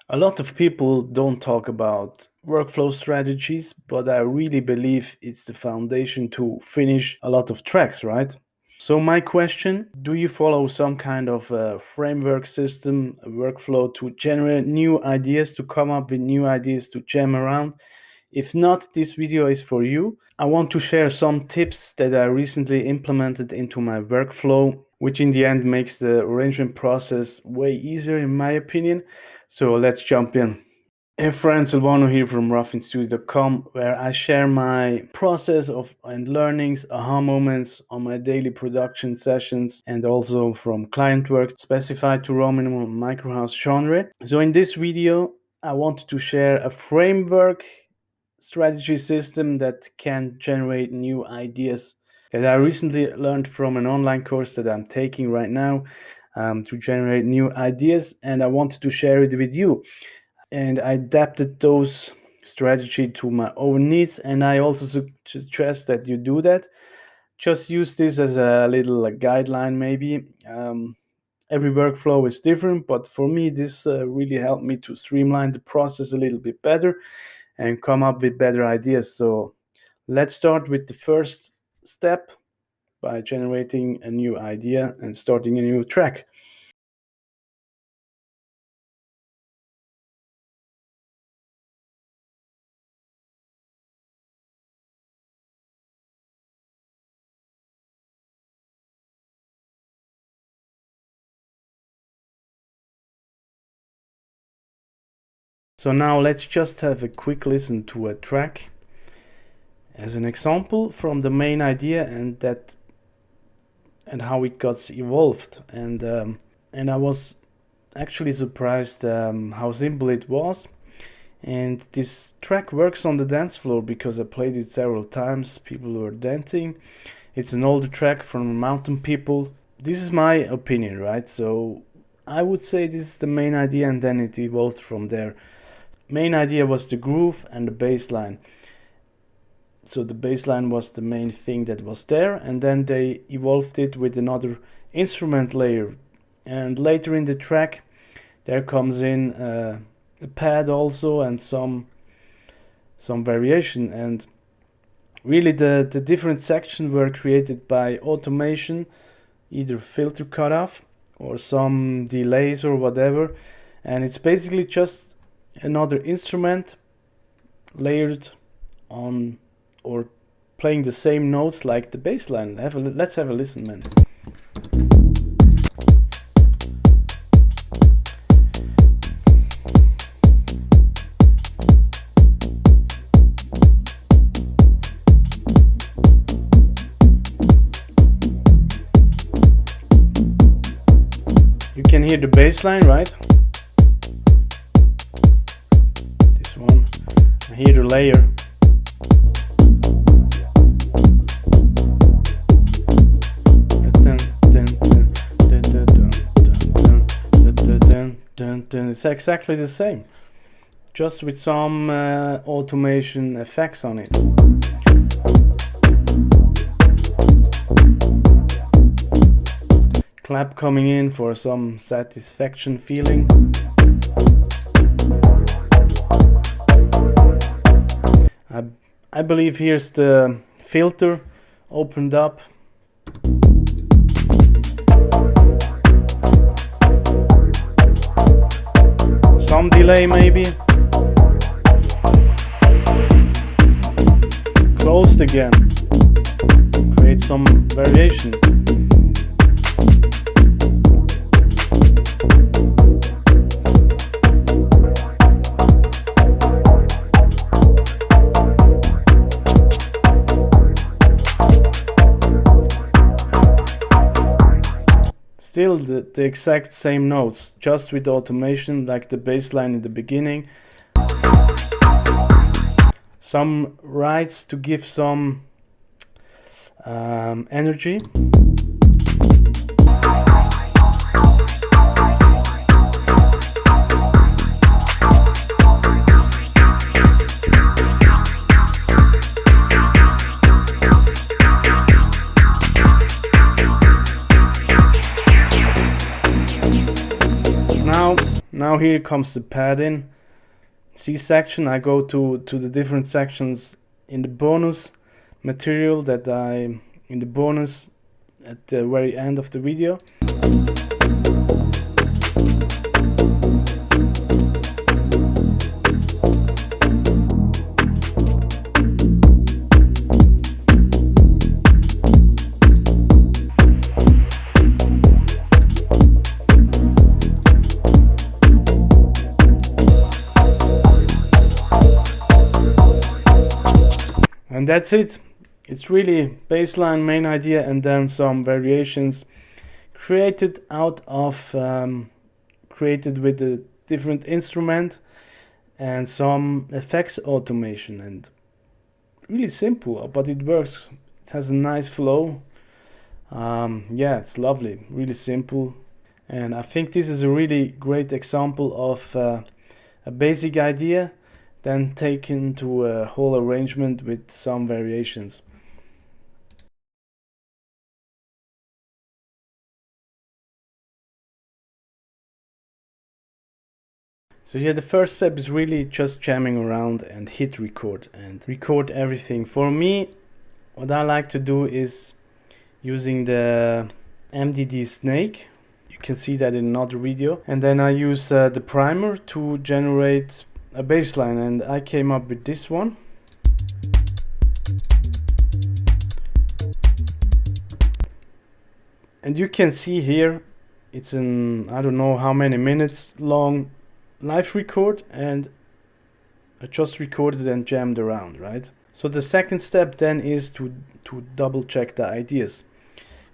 A lot of people don't talk about workflow strategies, but I really believe it's the foundation to finish a lot of tracks, right? So, my question, do you follow some kind of framework system, a workflow to generate new ideas, to come up with new ideas to jam around? If not, this video is for you. I want to share some tips that I recently implemented into my workflow, which in the end makes the arrangement process way easier, in my opinion. So let's jump in. Hey friends, Silvano here from ruffinstudio.com, where I share my process of and learnings, aha moments on my daily production sessions, and also from client work specified to Rominimal microhouse genre. So in this video, I wanted to share a framework strategy system that can generate new ideas that I recently learned from an online course that I'm taking right now, to generate new ideas, and I wanted to share it with you. And I adapted those strategy to my own needs, and I also suggest that you do that. Just use this as a little guideline, maybe. Every workflow is different, but for me, this really helped me to streamline the process a little bit better and come up with better ideas. So let's start with the first step by generating a new idea and starting a new track. So now let's just have a quick listen to a track as an example from the main idea and how it got evolved. And I was actually surprised how simple it was. And this track works on the dance floor because I played it several times. People were dancing. It's an older track from Mountain People. This is my opinion, right? So I would say this is the main idea, and then it evolved from there. Main idea was the groove and the bass line. So the bass line was the main thing that was there, and then they evolved it with another instrument layer. And later in the track, there comes in a pad also and some variation. And really, the different sections were created by automation, either filter cutoff or some delays or whatever. And it's basically just another instrument layered on or playing the same notes like the bass line. Let's have a listen, man. You can hear the bass line, right? This one. I hear the layer. It's exactly the same, just with some automation effects on it. Clap coming in for some satisfaction feeling. I believe here's the filter opened up. Some delay maybe. Closed again. Create some variation. Still the exact same notes, just with automation, like the bass line in the beginning. Some rides to give some energy. Now here comes the padding C section. I go to the different sections in the bonus material in the bonus at the very end of the video. And that's it. It's really baseline, main idea, and then some variations created with a different instrument and some effects automation. And really simple, but it works. It has a nice flow. Yeah, it's lovely, really simple. And I think this is a really great example of a basic idea then taken to a whole arrangement with some variations. So yeah, the first step is really just jamming around and hit record and record everything. For me, what I like to do is using the MDD snake. You can see that in another video. And then I use the primer to generate a bass line, and I came up with this one. And you can see here, it's an I don't know how many minutes long live record, and I just recorded and jammed around, right? So the second step then is to double check the ideas.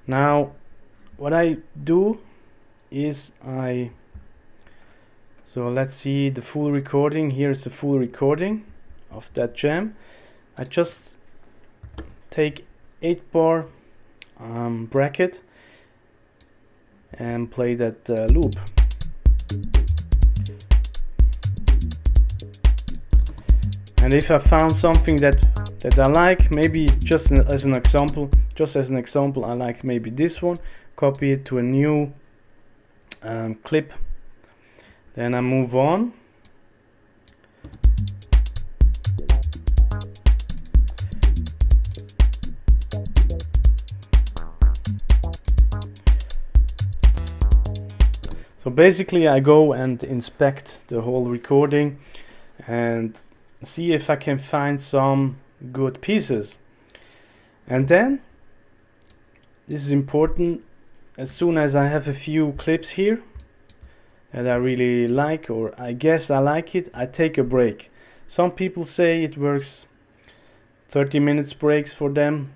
Now, what I do is so let's see the full recording. Here's the full recording of that jam. I just take 8-bar bracket and play that loop. And if I found something that I like, maybe just as an example, I like maybe this one, copy it to a new clip. Then I move on. So basically I go and inspect the whole recording and see if I can find some good pieces. And then, this is important, as soon as I have a few clips here that I really like, or I guess I like it, I take a break. Some people say it works 30 minutes breaks for them.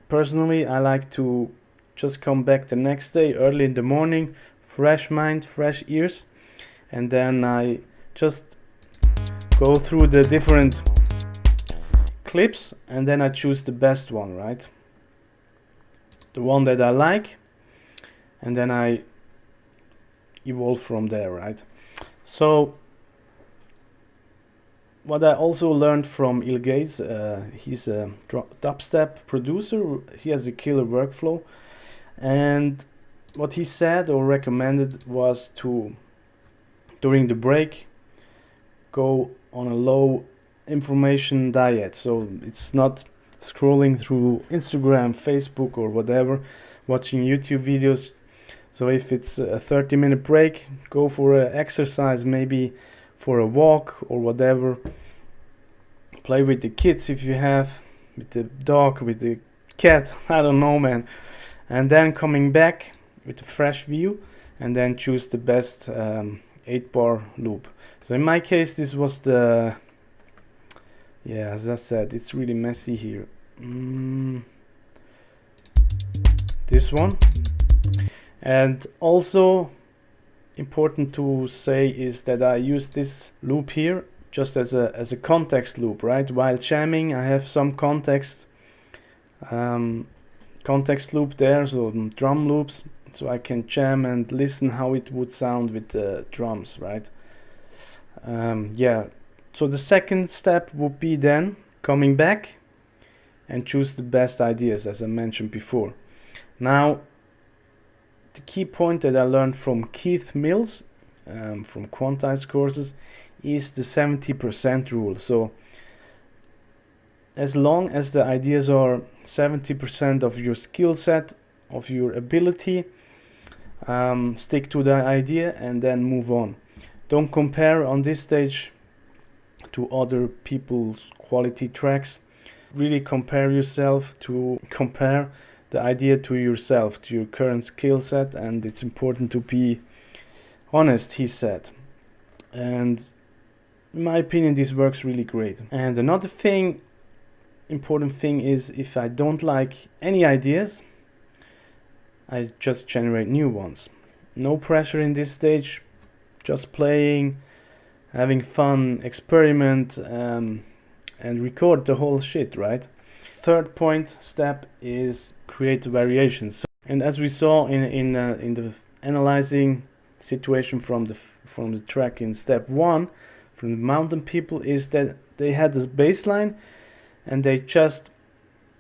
Personally, I like to just come back the next day early in the morning, fresh mind, fresh ears, and then I just go through the different clips and then I choose the best one, right? The one that I like, and then I evolve from there, right? So what I also learned from Il Gates, he's a dubstep producer, he has a killer workflow, and what he said or recommended was to, during the break, go on a low information diet. So it's not scrolling through Instagram, Facebook or whatever, watching YouTube videos. So if it's a 30-minute break, go for an exercise, maybe for a walk or whatever. Play with the kids if you have, with the dog, with the cat, I don't know, man. And then coming back with a fresh view and then choose the best 8-bar loop. So in my case, this was the, yeah, as I said, it's really messy here. This one. And also important to say is that I use this loop here just as a context loop, right? While jamming, I have some context loop there, so drum loops, so I can jam and listen how it would sound with the drums, right? Yeah, so the second step would be then coming back and choose the best ideas, as I mentioned before. Now, the key point that I learned from Keith Mills, from quantized courses is the 70% rule. So as long as the ideas are 70% of your skill set, of your ability, stick to the idea and then move on. Don't compare on this stage to other people's quality tracks. Really compare the idea to yourself, to your current skill set, and it's important to be honest, he said. And in my opinion, this works really great. And another important thing is, if I don't like any ideas, I just generate new ones. No pressure in this stage, just playing, having fun, experiment, and record the whole shit, right? Third step is create variations. And as we saw in the analyzing situation from the track in step 1 from the mountain people, is that they had this bass line and they just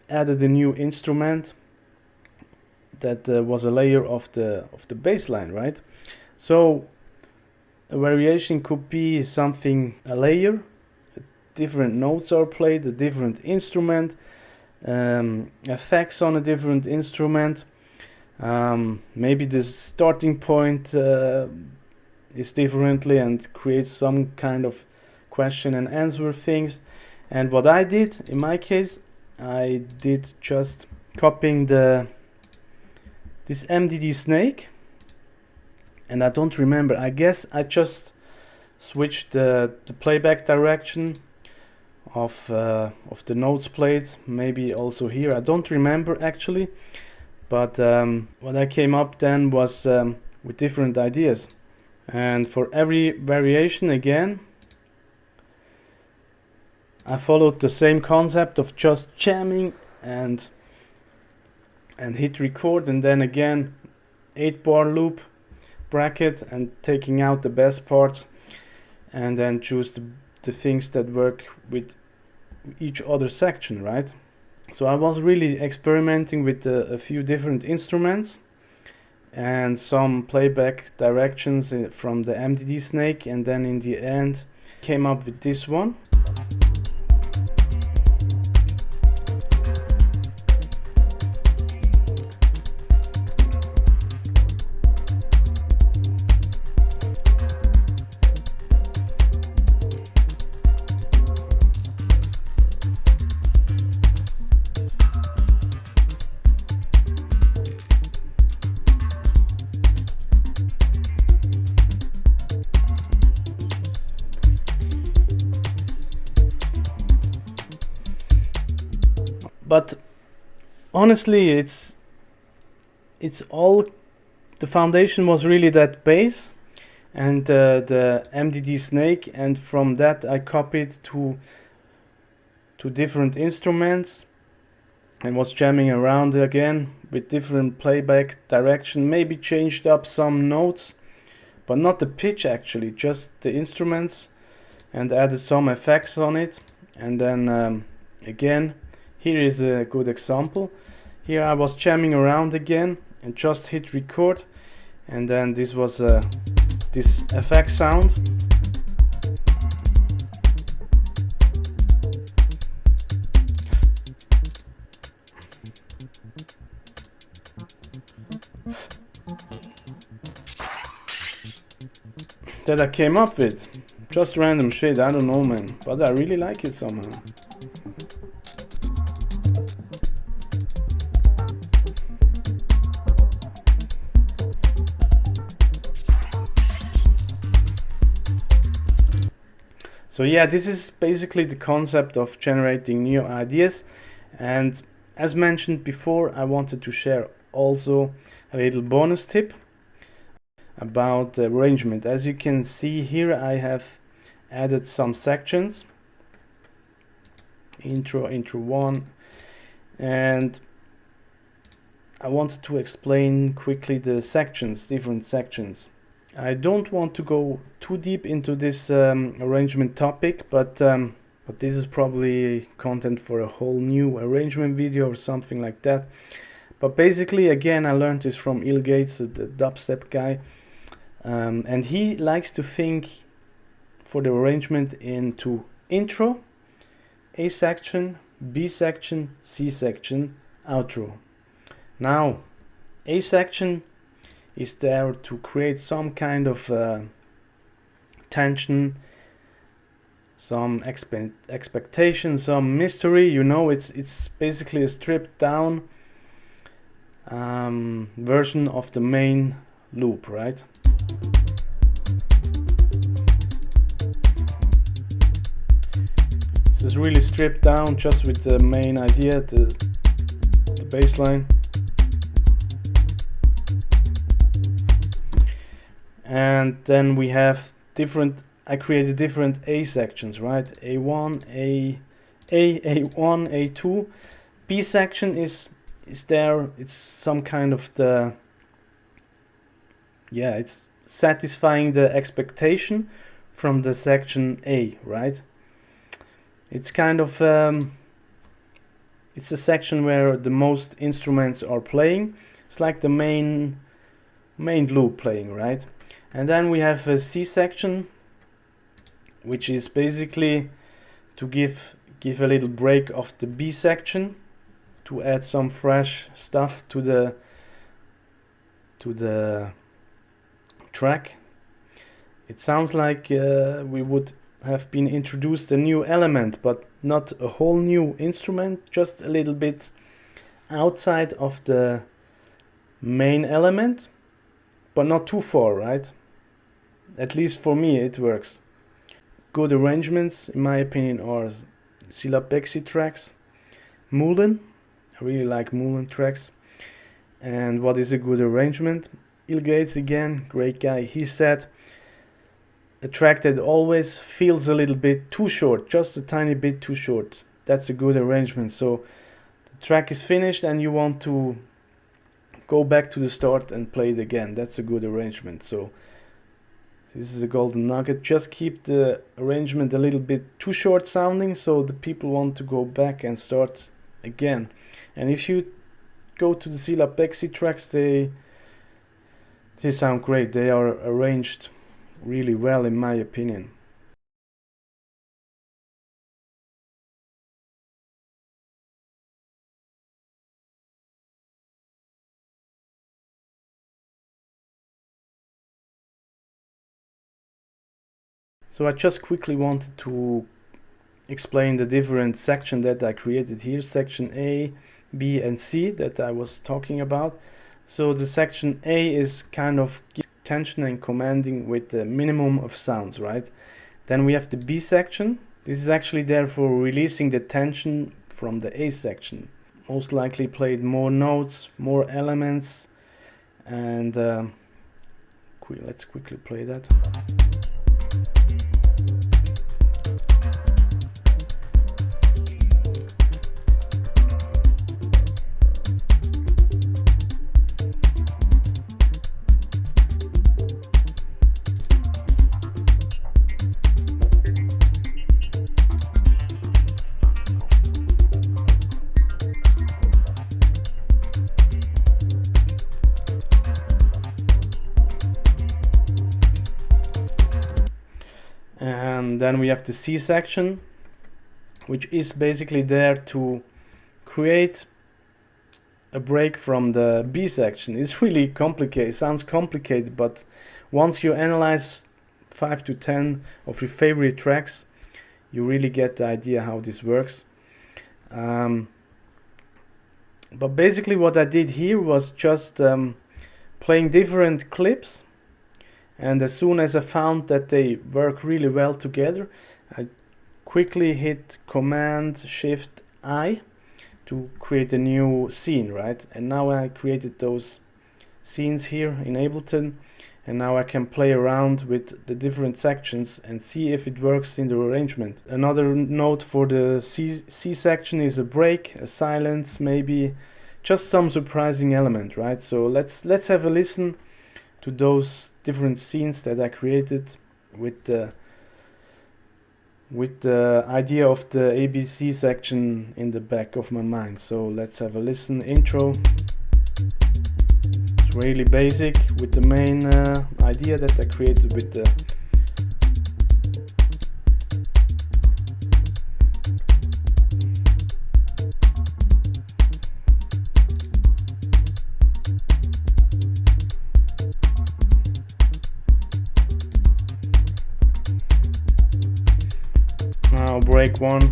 added a new instrument that was a layer of the bass line, right? So a variation could be something, a layer, different notes are played, a different instrument, effects on a different instrument, maybe the starting point is differently and creates some kind of question and answer things. And what I did in my case, I did just copying this MDD snake, and I don't remember, I guess I just switched the playback direction of the notes played, maybe also here, I don't remember actually, but what I came up then was with different ideas. And for every variation again, I followed the same concept of just jamming and hit record, and then again 8-bar loop bracket and taking out the best parts, and then choose the things that work with each other section, right? So I was really experimenting with a few different instruments and some playback directions from the MDD snake, and then in the end came up with this one. But honestly, it's all, the foundation was really that bass and the MDD snake, and from that I copied to different instruments and was jamming around again with different playback direction, maybe changed up some notes, but not the pitch actually, just the instruments, and added some effects on it. And then again, here is a good example. Here I was jamming around again and just hit record, and then this was this effect sound. That I came up with. Just random shit, I don't know, man, but I really like it somehow. So yeah, this is basically the concept of generating new ideas. And as mentioned before, I wanted to share also a little bonus tip about the arrangement. As you can see here, I have added some sections, intro 1, and I wanted to explain quickly the sections, different sections. I don't want to go too deep into this arrangement topic, but this is probably content for a whole new arrangement video or something like that. But basically, again, I learned this from Il Gates, the dubstep guy. And he likes to think for the arrangement into intro, A section, B section, C section, outro. Now, A section is there to create some kind of tension, some expectation, some mystery. You know, it's basically a stripped down version of the main loop, right? This is really stripped down just with the main idea, the bass line. And then we have I created different A sections, right? A1, A1, A2. B section is there. It's some kind of it's satisfying the expectation from the section A, right? It's kind of it's a section where the most instruments are playing. It's like the main loop playing, right? And then we have a C section, which is basically to give a little break of the B section, to add some fresh stuff to the track. It sounds like we would have been introduced a new element, but not a whole new instrument, just a little bit outside of the main element, but not too far, right? At least for me it works. Good arrangements, in my opinion, are Sila Bexi tracks, Mullen. I really like Mullen tracks. And what is a good arrangement? Il Gates, again, great guy. He said a track that always feels a little bit too short, just a tiny bit too short. That's a good arrangement. So the track is finished and you want to go back to the start and play it again. That's a good arrangement. So this is a golden nugget. Just keep the arrangement a little bit too short sounding, so the people want to go back and start again. And if you go to the Sila Bexi tracks, they sound great. They are arranged really well, in my opinion. So I just quickly wanted to explain the different section that I created here, section A, B and C that I was talking about. So the section A is kind of tension and commanding with the minimum of sounds, right? Then we have the B section. This is actually there for releasing the tension from the A section. Most likely played more notes, more elements, and let's quickly play that. And then we have the C section, which is basically there to create a break from the B section. It's really complicated. It sounds complicated, but once you analyze 5 to 10 of your favorite tracks, you really get the idea how this works. But basically what I did here was just playing different clips. And as soon as I found that they work really well together, I quickly hit Command Shift I to create a new scene, right? And now I created those scenes here in Ableton, and now I can play around with the different sections and see if it works in the arrangement. Another note for the C section is a break, a silence, maybe just some surprising element, right? So let's have a listen to those different scenes that I created with the idea of the ABC section in the back of my mind. So let's have a listen. Intro. It's It's really basic with the main idea that I created with the now break one.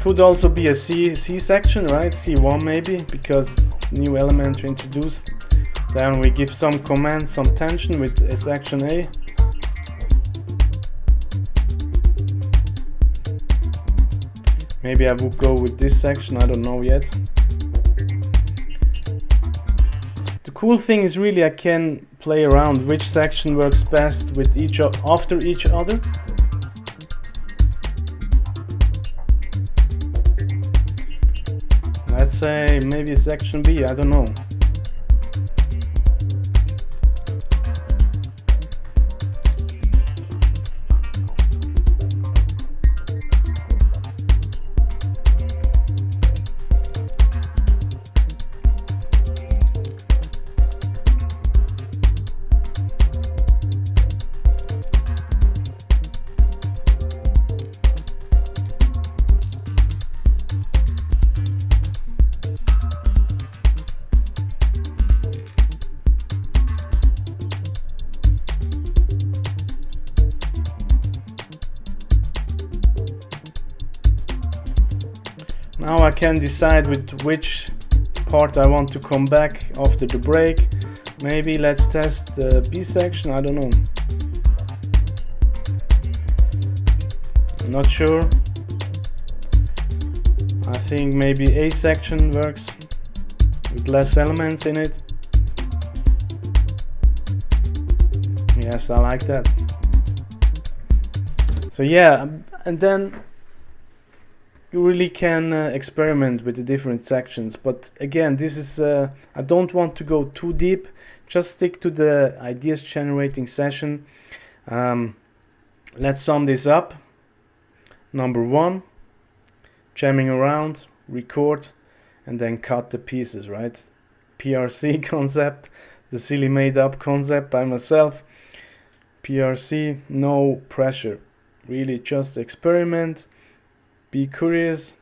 Could also be a C section, right? C1 maybe, because new element introduced. Then we give some command, some tension with section A. Maybe I would go with this section, I don't know yet. The cool thing is really I can play around which section works best with after each other. Let's say maybe section B, I don't know. Now I can decide with which part I want to come back after the break. Maybe let's test the B section, I don't know. I'm not sure. I think maybe A section works with less elements in it. Yes, I like that. So yeah, and then you really can experiment with the different sections, but again, this is I don't want to go too deep. Just stick to the ideas generating session. Let's sum this up. Number 1, jamming around, record, and then cut the pieces, right? PRC concept, the silly made up concept by myself. PRC, no pressure, really just experiment. Be curious,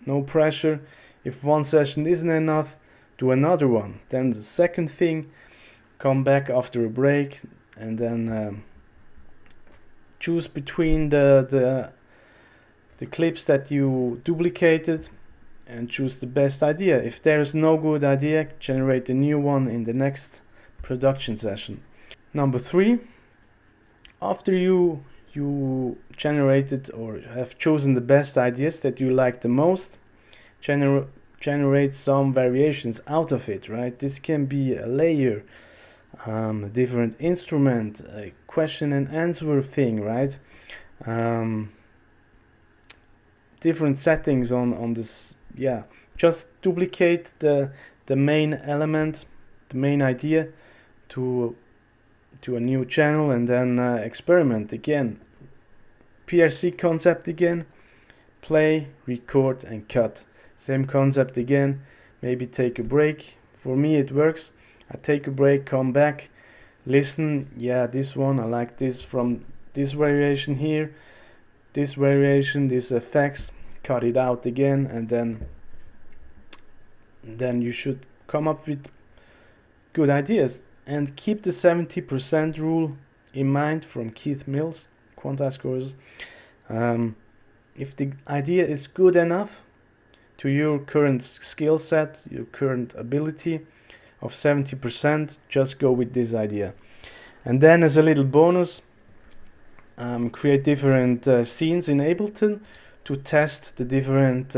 no pressure. If one session isn't enough, do another one. Then the second thing, come back after a break and then choose between the clips that you duplicated and choose the best idea. If there's no good idea, generate a new one in the next production session. Number 3, after you generated or have chosen the best ideas that you like the most, generate some variations out of it, right? This can be a layer, a different instrument, a question and answer thing, right? Different settings on this. Yeah, just duplicate the main element, the main idea to a new channel and then experiment again. PRC concept again, play, record and cut. Same concept again, maybe take a break. For me it works. I take a break, come back, listen, yeah, this one, I like this from this variation here, this variation, this effects, cut it out again, and then you should come up with good ideas. And keep the 70% rule in mind from Keith Mills, Quantize courses. If the idea is good enough to your current skill set, your current ability of 70%, just go with this idea. And then as a little bonus, create different scenes in Ableton to test the different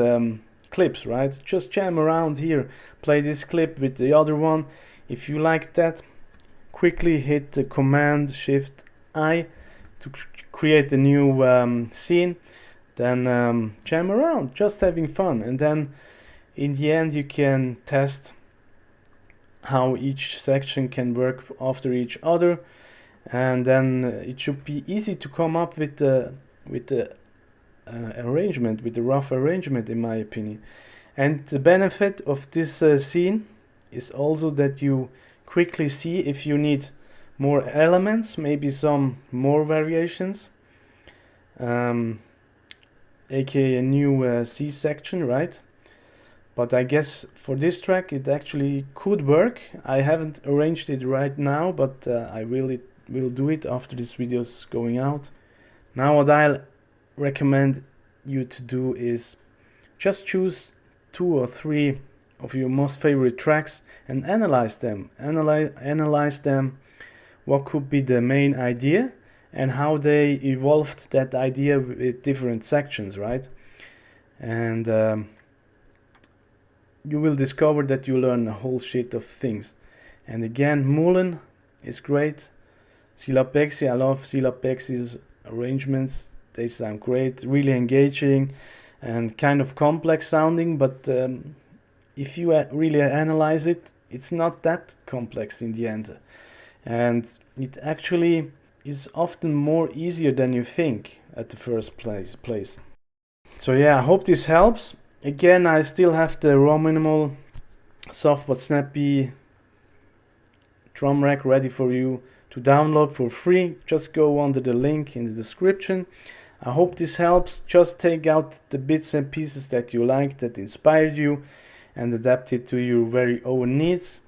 clips, right? Just jam around here, play this clip with the other one. If you like that, quickly hit the Command Shift I to create a new scene. Then jam around, just having fun. And then in the end you can test how each section can work after each other, and then it should be easy to come up with the arrangement, with the rough arrangement, in my opinion. And the benefit of this scene is also that you quickly see if you need more elements, maybe some more variations, aka a new C section, right? But I guess for this track it actually could work. I haven't arranged it right now, but I really will do it after this video's going out. Now what I'll recommend you to do is just choose 2 or 3 of your most favorite tracks and analyze them. Analyze them, what could be the main idea and how they evolved that idea with different sections, right? And you will discover that you learn a whole shit of things. And again, Mullen is great. Silapexi, I love Silapexi's arrangements. They sound great, really engaging and kind of complex sounding, but if you really analyze it, it's not that complex in the end. And it actually is often more easier than you think at the first place. So yeah, I hope this helps. Again, I still have the Rominimal soft but snappy drum rack ready for you to download for free. Just go under the link in the description. I hope this helps. Just take out the bits and pieces that you like, that inspired you, and adapt it to your very own needs.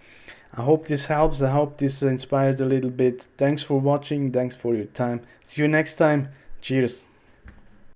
I hope this helps. I hope this inspired a little bit. Thanks for watching. Thanks for your time. See you next time. Cheers.